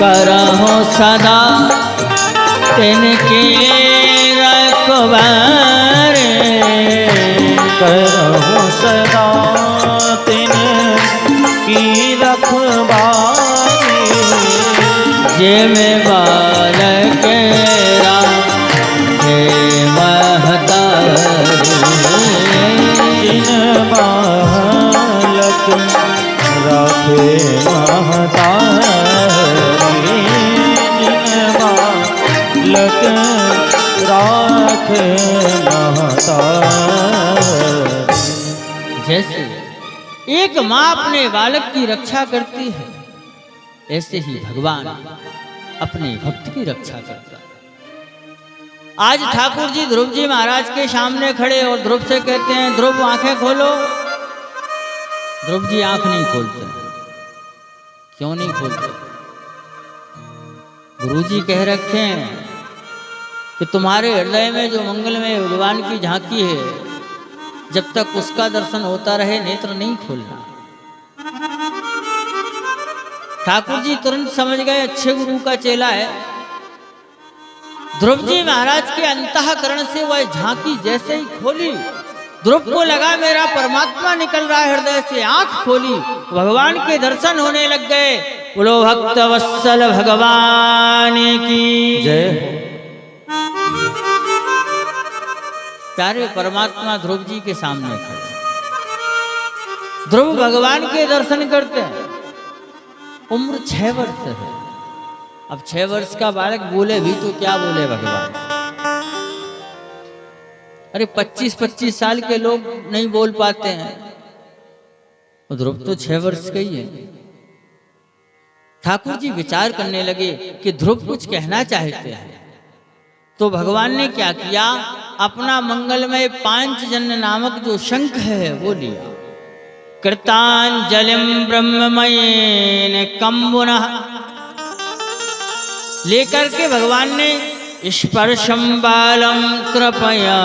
Speaker 1: करहु सदा तिनके रखवारे।
Speaker 2: करहु सदा तिनकी रखवारे।
Speaker 1: जे में बालक राखे महतारी।
Speaker 2: जिन बालक राखे महतारी। जिन बालक राखे महतारी।
Speaker 1: जैसे एक माँ अपने बालक की रक्षा करती है, ऐसे ही भगवान अपने भक्त की रक्षा करता है। आज ठाकुर जी ध्रुव जी महाराज के सामने खड़े और ध्रुव से कहते हैं, ध्रुव आंखें खोलो। ध्रुव जी आंख नहीं खोलते। क्यों नहीं खोलते? गुरुजी कह रखे हैं कि तुम्हारे हृदय में जो मंगलमय भगवान की झांकी है, जब तक उसका दर्शन होता रहे नेत्र नहीं खोलना। ठाकुर जी तुरंत समझ गए अच्छे गुरु का चेला है। ध्रुव जी महाराज के अंतःकरण से वह झांकी जैसे ही खोली, ध्रुव को लगा मेरा परमात्मा निकल रहा है हृदय से। आंख खोली, भगवान के दर्शन होने लग गए। बोलो भक्त वत्सल भगवान की
Speaker 2: जय।
Speaker 1: प्यारे परमात्मा ध्रुव जी के सामने खड़े। ध्रुव भगवान के दर्शन करते हैं। उम्र 6 वर्ष है। अब 6 वर्ष का बालक बोले भी तो क्या बोले भगवान। अरे 25-25 साल के लोग नहीं बोल पाते हैं, तो ध्रुव तो 6 वर्ष का ही है। ठाकुर जी विचार करने लगे कि ध्रुव कुछ कहना चाहते हैं। तो भगवान ने क्या किया, अपना मंगलमय पांचजन्य नामक जो शंख है वो लिया। कृतांजलिम ब्रह्ममयेन कंबुनः लेकर के भगवान ने स्पर्शम बालम कृपया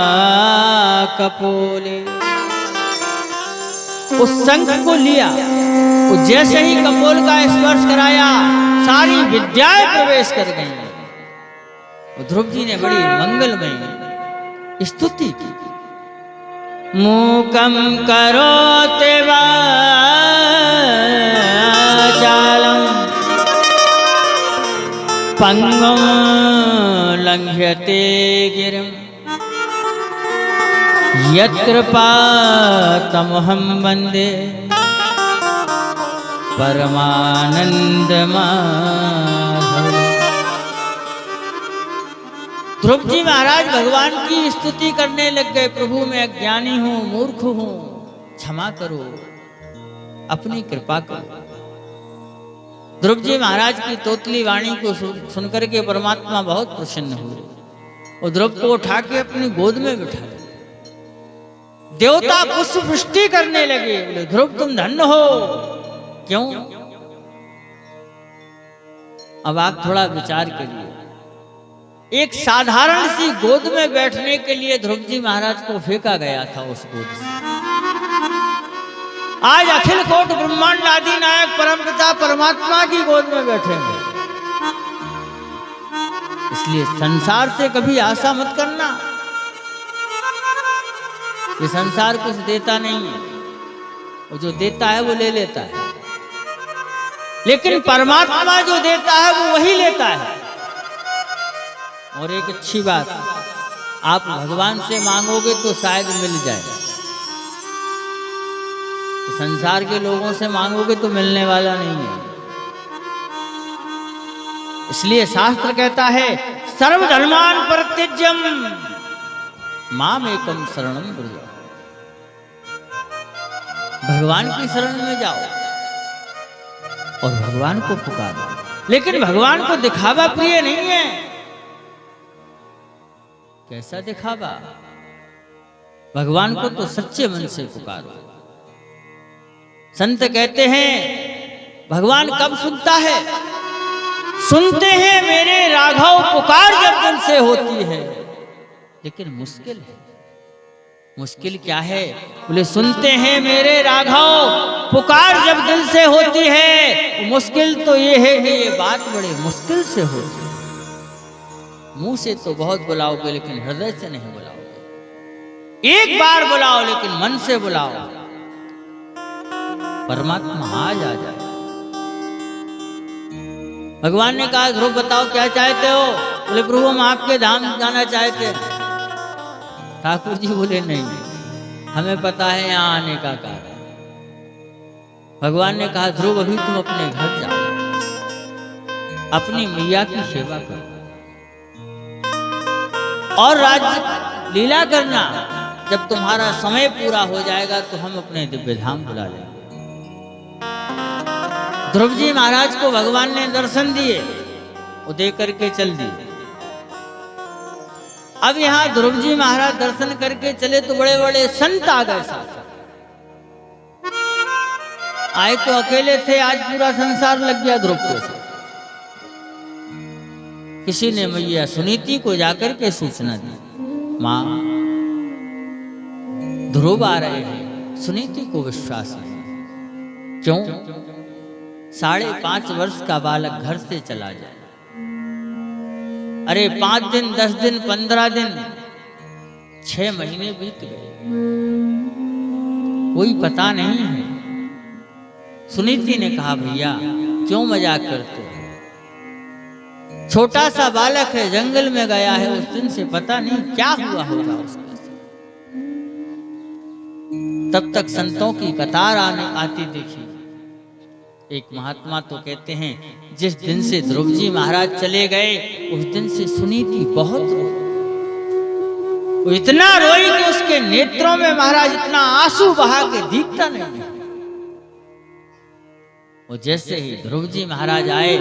Speaker 1: कपोले, उस शंख को लिया। वो जैसे ही कपोल का स्पर्श कराया, सारी विद्याएं प्रवेश कर गई। ध्रुव जी ने बड़ी मंगलमय स्तुति की। मूकम करोते वाचालम पंगुम लंघ्यते गिरिम यत्कृपातमहं वन्दे परमानंदमाधवम्। ध्रुव जी महाराज भगवान की स्तुति करने लग गए। प्रभु मैं अज्ञानी हूं, मूर्ख हूं, क्षमा करो, अपनी कृपा करो। ध्रुव जी महाराज की तोतली वाणी को सुनकर के परमात्मा बहुत प्रसन्न हुए और ध्रुव को उठा के अपनी गोद में बिठा लिया। देवता पुष्प वृष्टि करने लगे। बोले ध्रुव तुम धन्य हो। क्यों? अब आप थोड़ा विचार करिए। एक साधारण सी गोद में बैठने के लिए ध्रुव जी महाराज को फेंका गया था उस गोद से। आज अखिल कोट ब्रह्मांड आदि नायक परमपिता परमात्मा की गोद में बैठेंगे। इसलिए संसार से कभी आशा मत करना। ये संसार कुछ देता नहीं है, वो जो देता है वो ले लेता है, लेकिन परमात्मा जो देता है वो वही लेता है। और एक अच्छी बात, आप भगवान से मांगोगे तो शायद मिल जाए, संसार के लोगों से मांगोगे तो मिलने वाला नहीं है। इसलिए शास्त्र कहता है सर्वधर्मान परित्यज्यम माम एकम शरणम व्रज। भगवान की शरण में जाओ और भगवान को पुकारो। लेकिन भगवान को दिखावा प्रिय नहीं है। कैसा दिखावा? भगवान को तो सच्चे मन से पुकारो। संत कहते हैं भगवान कब सुनता है? सुनते हैं मेरे राघव पुकार जब दिल से होती है, लेकिन मुश्किल है। मुश्किल क्या है? बोले सुनते हैं मेरे राघव, पुकार जब दिल से होती है, मुश्किल तो ये है कि ये बात बड़े मुश्किल से होती है। मुंह से तो बहुत बुलाओगे लेकिन हृदय से नहीं बुलाओगे। एक बार बुलाओ लेकिन मन से बुलाओ, परमात्मा आज आ जाए। भगवान ने कहा ध्रुव बताओ क्या चाहते हो? बोले प्रभु हम आपके धाम जाना चाहते हैं। ठाकुर जी बोले नहीं, हमें पता है यहाँ आने का कारण। भगवान ने कहा ध्रुव अभी तुम अपने घर जाओ, अपनी मैया की सेवा करो और राज्य लीला करना। जब तुम्हारा समय पूरा हो जाएगा तो हम अपने दिव्य धाम बुला लेंगे। ध्रुव जी महाराज को भगवान ने दर्शन दिए, वो दे करके चल दिए। अब यहाँ ध्रुव जी महाराज दर्शन करके चले तो बड़े बड़े संत आ गए साथ। आए तो अकेले थे, आज पूरा संसार लग गया ध्रुव के साथ। किसी ने मैया सुनीति को जाकर के सूचना दी, मां ध्रुव आ रहे हैं। सुनीति को विश्वास नहीं। क्यों? 5.5 वर्ष का बालक घर से चला जाए। अरे 5 दिन, 10 दिन, 15 दिन, 6 महीने बीत गए, कोई पता नहीं है। सुनीति ने कहा भैया क्यों मजाक करते हो? छोटा सा बालक है, जंगल में गया है, उस दिन से पता नहीं क्या हुआ होगा उसके साथ। तब तक संतों की कतार आती देखी। एक महात्मा तो कहते हैं जिस दिन से ध्रुव जी महाराज चले गए उस दिन से सुनीति बहुत रोई। वो इतना रोई कि उसके नेत्रों में महाराज इतना आंसू बहा के दिखता नहीं। वो जैसे ही ध्रुव जी महाराज आए,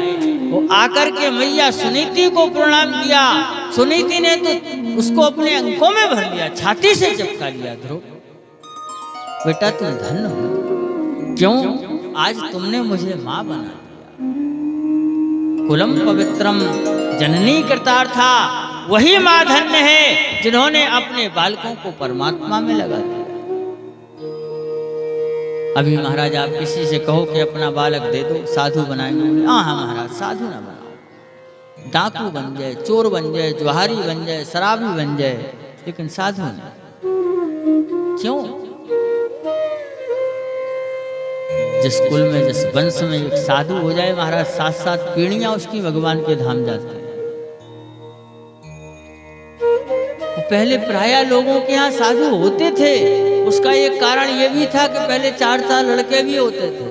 Speaker 1: वो आकर के मैया सुनीति को प्रणाम किया। सुनीति ने तो उसको अपने अंकों में भर लिया, छाती से चिपका लिया। ध्रुव बेटा तुम धन्य हो। क्यों? आज तुमने मुझे मां बना दिया। कुलम पवित्रम जननी कृतार्था, वही मां धन्य है जिन्होंने अपने बालकों को परमात्मा में लगा दिया। अभी महाराज आप किसी से कहो कि अपना बालक दे दो, साधु बनाएंगे। हाँ महाराज साधु ना बनाओ, डाकू बन जाए, चोर बन जाए, जुहारी बन जाए, शराबी बन जाए, लेकिन साधु नहीं। क्यों? जिस कुल में, जिस वंश में एक साधु हो जाए महाराज, 7-7 पीढ़ियां उसकी भगवान के धाम जाते हैं। पहले प्राय लोगों के यहाँ साधु होते थे, उसका एक कारण यह भी था कि पहले 4-4 लड़के भी होते थे,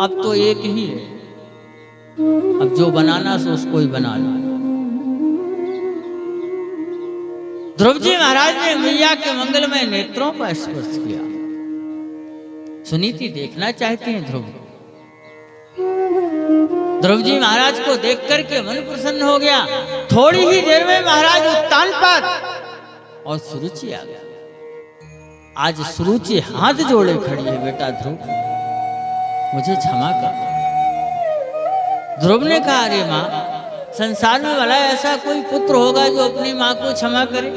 Speaker 1: अब तो एक ही है। अब जो बनाना सो उसको ही बना लो। ध्रुव जी महाराज ने मैया के मंगलमय नेत्रों पर स्पर्श किया। सुनीति देखना चाहती हैं ध्रुव। ध्रुव जी महाराज को देख करके मन प्रसन्न हो गया। थोड़ी ही देर में महाराज उत्तानपाद और सुरुचि आ गया। आज सुरुचि हाथ जोड़े खड़ी है, बेटा ध्रुव मुझे क्षमा कर। ध्रुव ने कहा अरे मां, संसार में भला ऐसा कोई पुत्र होगा जो अपनी मां को क्षमा करे?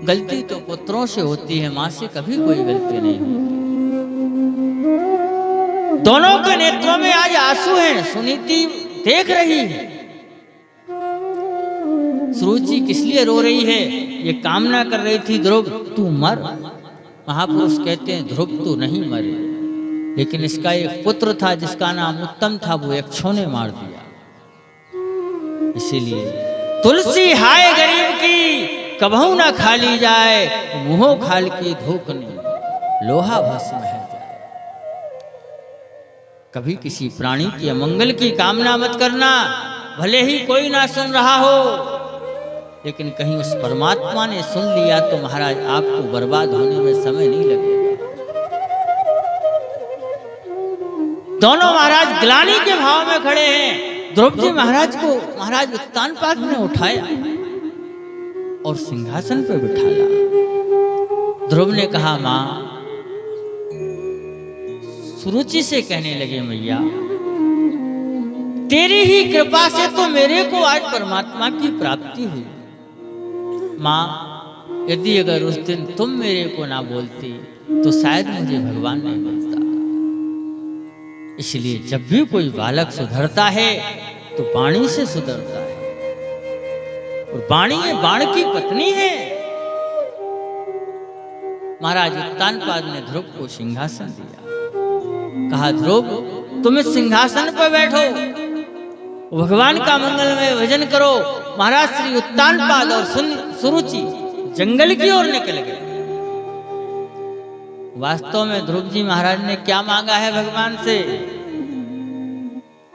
Speaker 1: गलती तो पुत्रों से होती है, मां से कभी कोई गलती नहीं होती। दोनों के नेत्रों में आज आंसू हैं। सुनीति देख रही है सुरुचि किस लिए रो रही है। ये कामना कर रही थी ध्रुव तू मर। महापुरुष कहते हैं ध्रुव तू नहीं मरे, लेकिन इसका एक पुत्र था जिसका नाम उत्तम था, वो यक्षों ने मार दिया। इसीलिए तुलसी हाय गरीब की कबहू ना खाली जाए, मुंहों खाल की धोखनी लोहा भस्म है। कभी किसी प्राणी के अमंगल की कामना मत करना, भले ही कोई ना सुन रहा हो, लेकिन कहीं उस परमात्मा ने सुन लिया तो महाराज आपको बर्बाद होने में समय नहीं लगेगा। दोनों महाराज ग्लानि के भाव में खड़े हैं। ध्रुव जी महाराज को महाराज उत्तानपाद ने उठाया और सिंहासन पर बिठाया। ध्रुव ने कहा मां, सुरुचि से कहने लगे मैया तेरी ही कृपा से तो मेरे को आज परमात्मा की प्राप्ति हुई। मां यदि अगर उस दिन तुम मेरे को ना बोलती तो शायद मुझे भगवान नहीं मिलता। इसलिए जब भी कोई बालक सुधरता है तो वाणी से सुधरता है, और वाणी ये बाण की पत्नी है। महाराज उत्तानपाद ने ध्रुव को सिंहासन दिया, कहा ध्रुव तुम इस सिंहासन पर बैठो, भगवान का मंगलमय भजन करो। महाराज श्री उत्तानपाद और सुरुचि जंगल की ओर निकल गए। वास्तव में ध्रुव जी महाराज ने क्या मांगा है भगवान से?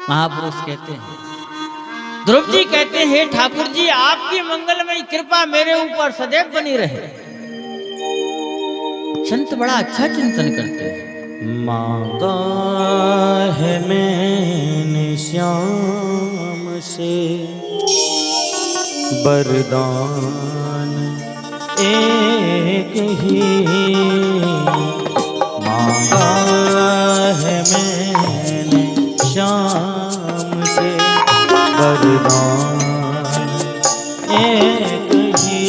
Speaker 1: महापुरुष कहते हैं, ध्रुव जी कहते हैं, हे ठाकुर जी आपकी मंगलमय कृपा मेरे ऊपर सदैव बनी रहे। संत बड़ा अच्छा चिंतन करते हैं।
Speaker 2: मांगा है मैंने श्याम से वरदान एक ही, मांगा है मैंने श्याम से वरदान एक ही,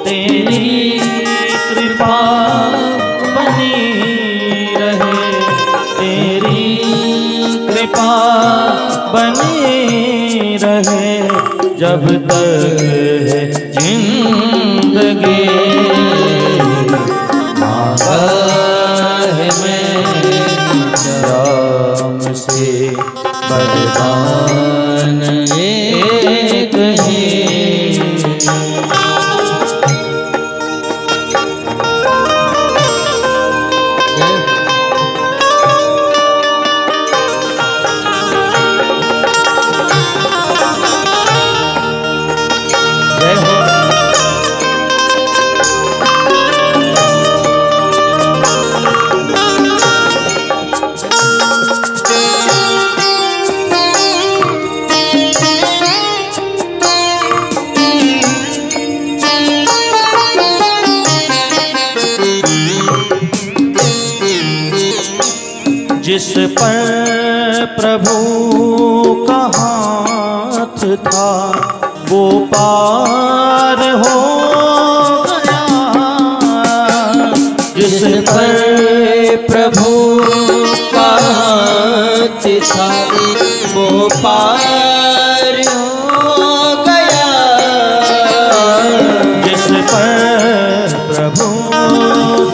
Speaker 2: तेरी कृपा बनी रहे, तेरी कृपा बनी रहे, जब तक है जिंदगी। मांगा है मैं राम से वरदान एक ही। जिस पर प्रभु का हाथ था वो पार हो गया, जिस पर प्रभु का हाथ था वो पार हो गया, जिस पर प्रभु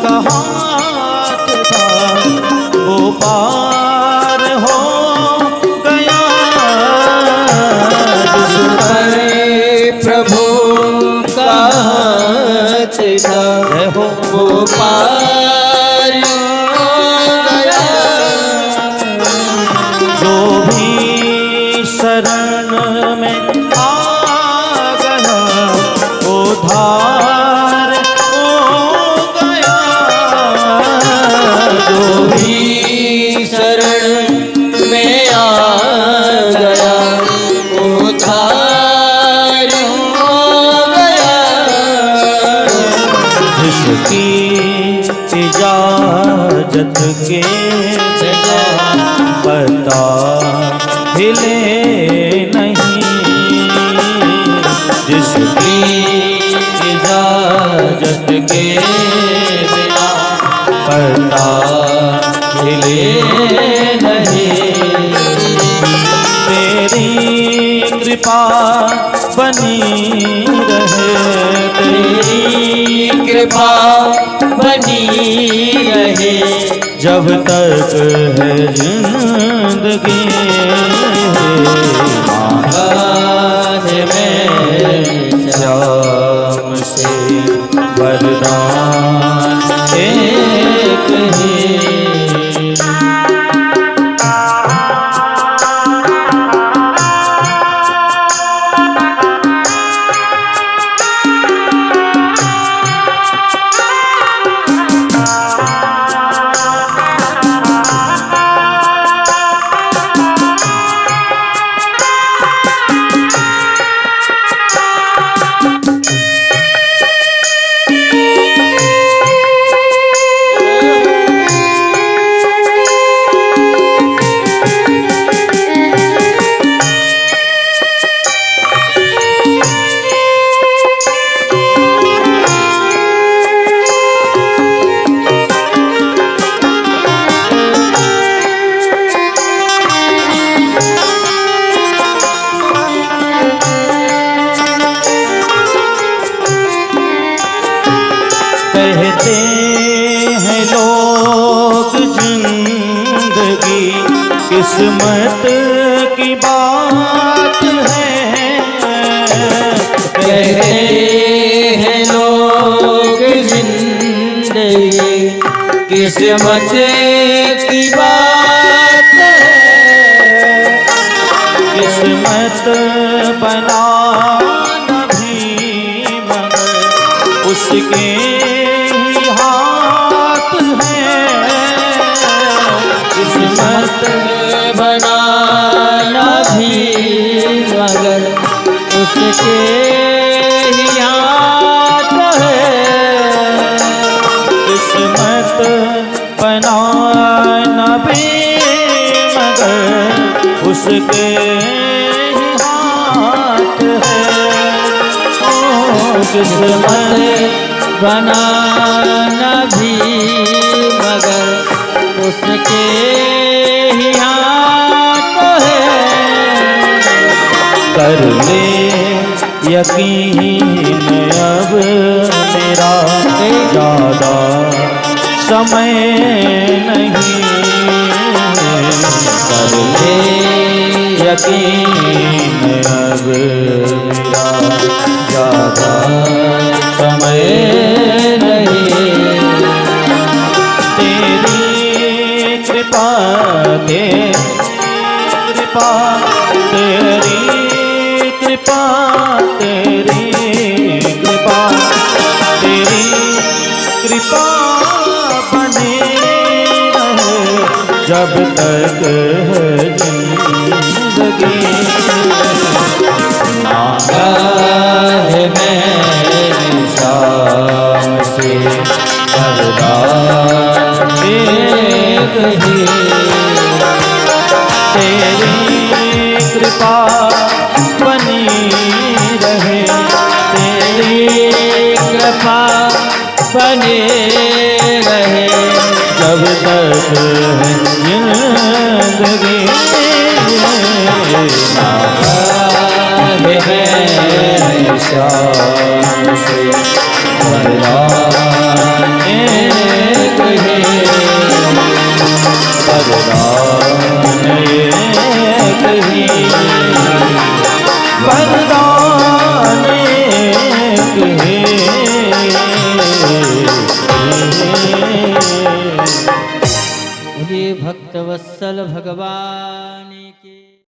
Speaker 2: का हाथ था वो पार हो गया, जिस पर प्रभु का हाथ था वो पार हो गया। जो भी शरण में आ गया वो धार हो गया, जो भी शरण में आ गया वो धार हो गया, जिसकी इजाजत के बिना पता हिले नहीं, जिसकी इजाजत के बिना पता हिले नहीं, तेरी कृपा बनी रहे, तेरी कृपा बनी रहे, जब तक है जिंदगी। मांगा है मैं श्याम से वरदान एक ही। किस्मत की बात है।
Speaker 1: कहते हैं लोग जिंदगी किस्मत की बात है।
Speaker 2: किस्मत बनाना भी मगर उसके ही हाथ है।
Speaker 1: किस्मत बनाना भी मगर उसके ही हाथ है।
Speaker 2: किस्मत बनाना भी मगर उसके ही हाथ है। ओ
Speaker 1: किस्मत बनाना भी मगर उसके ही हाथ है।
Speaker 2: कर ले यकीन अब मेरा ज़्यादा समय नहीं। कर ले यकीन अब मेरा ज़्यादा समय नहीं। तेरी कृपा तेरी कृपा तेरी कृपा तेरी कृपा तेरी कृपा बने रहे जब तक है जिंदगी।
Speaker 1: मांगा है मैंने शाम से वरदान एक ही।
Speaker 2: तेरी कृपा बनी रहे
Speaker 1: तेरी कृपा बने रहे
Speaker 2: जब तक है जिंदगी।
Speaker 1: शाम से वरदान एक ही।
Speaker 2: वरदान एक ही। वरदान एक ही।
Speaker 1: बोलिए भक्तवत्सल भगवान